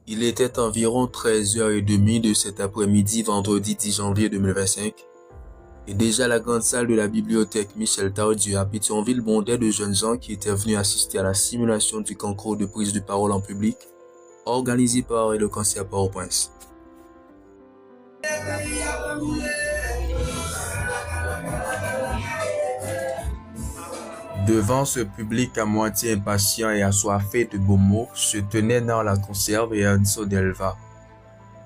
Il était environ 13h30 de cet après-midi, vendredi 10 janvier 2025, et déjà la grande salle de la bibliothèque Michel Tardieu à Pétionville bondait de jeunes gens qui étaient venus assister à la simulation du concours de prise de parole en public organisé par Eloquentia Port-au-Prince. Devant ce public à moitié impatient et assoiffé de beaux mots se tenaient Nard la Conserve et Anso Delva,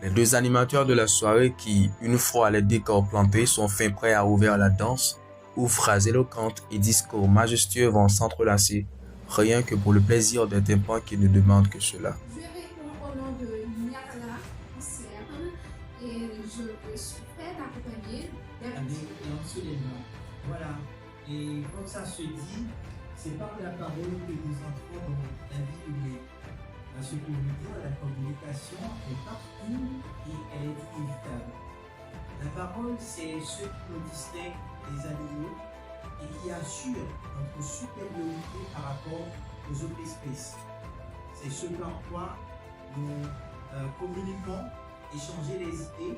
les deux animateurs de la soirée qui, une fois les décors plantés, sont fin prêts à ouvrir la danse, où phrases éloquentes et discours majestueux vont s'entrelacer, rien que pour le plaisir d'un tympan qui ne demande que cela. Je réponds au nom de Niala Conserve et je suis prête à accompagner absolument. Voilà. Et comme ça se dit, c'est par la parole que nous entrons dans la vie humaine. Parce que nous dire, la communication est partout et elle est inévitable. La parole, c'est ce qui nous distingue des animaux et qui assure notre supériorité par rapport aux autres espèces. C'est ce par quoi nous communiquons, échanger les idées,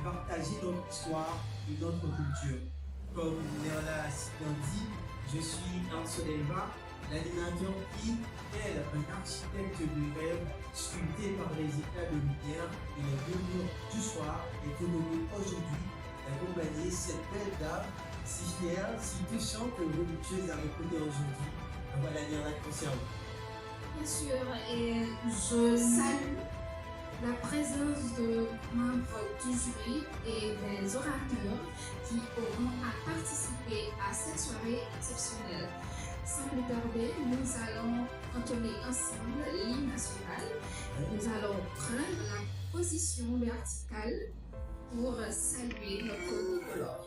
partager notre histoire et notre culture. Comme Léona l'a dit, je suis Anso Delva, l'animateur qui, tel un architecte de rêve, sculpté par les éclats de lumière et les murmures du soir, est honoré aujourd'hui d'accompagner cette belle dame si fière, si touchante et voluptueuse à écouter aujourd'hui. Voilà, Léona Conserve. Bien sûr, et je salue la présence de membres du jury et des orateurs qui auront à participer à cette soirée exceptionnelle. Sans plus tarder, nous allons entonner ensemble l'hymne national. Nous allons prendre la position verticale pour saluer notre tricolore.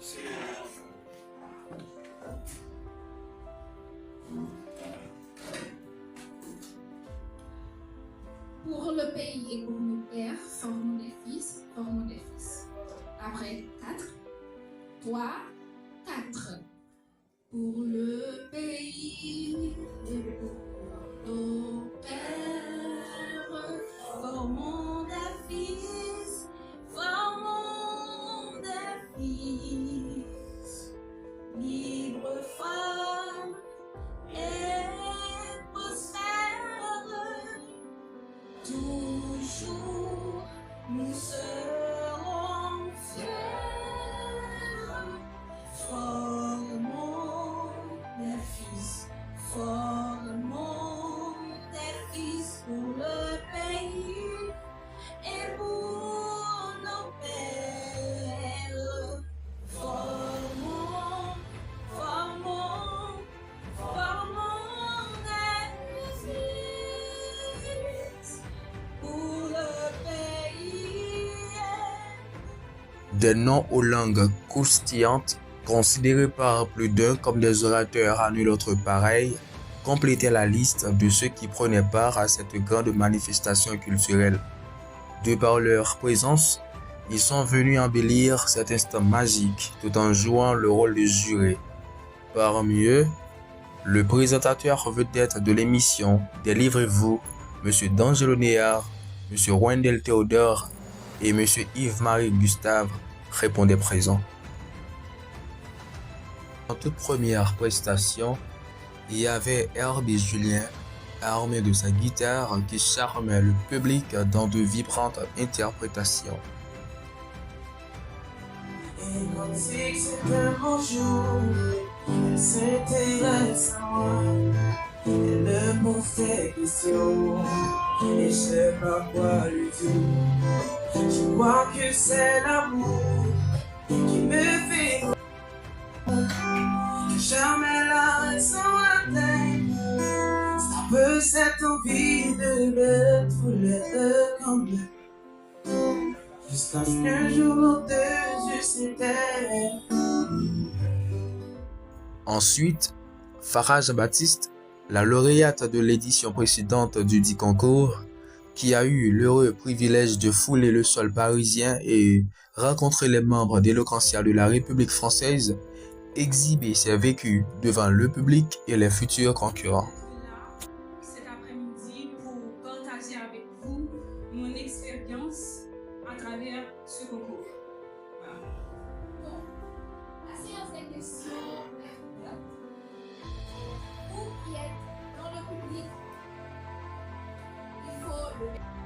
Pour le pays et pour nos pères, formons des fils, formons des fils. Après 4, 3, 4. Pour le pays et pour nos pères, formons des fils, formons des fils. Libre femme et prospère. Toujours nous serons fiers. Formons des fils, formons des fils pour le pays et pour nos pères. Formons, formons, formons des fils. Des noms aux langues croustillantes, considérés par plus d'un comme des orateurs à nul autre pareil, complétaient la liste de ceux qui prenaient part à cette grande manifestation culturelle. De par leur présence, ils sont venus embellir cet instant magique tout en jouant le rôle de juré. Parmi eux, le présentateur vedette de l'émission Délivrez-vous, M. D'Angelo Néard, M. Wendell Théodore et M. Yves-Marie Gustave répondaient présents. En toute première prestation, il y avait Herbie Julien, armé de sa guitare qui charmait le public dans de vibrantes interprétations. Et comme si c'était un beau jour, elle s'intéresse à moi. Elle me pose des questions et je sais pas quoi lui dire. Je crois que c'est l'amour qui me fait jamais la raison à tête. Ça peut cette envie de mettre les deux comme deux. Jusqu'à ce qu'un jour nos deux yeux s'éteignent. Ensuite, Farage Baptiste, la lauréate de l'édition précédente du dit concours, qui a eu l'heureux privilège de fouler le sol parisien et rencontrer les membres d'Eloquentia de la République française, exhiber ses vécus devant le public et les futurs concurrents. Cet après-midi pour partager avec vous mon expérience à travers ce concours. Voilà. Donc, la séance des questions est ouverte. Vous qui êtes dans le public, il faut lever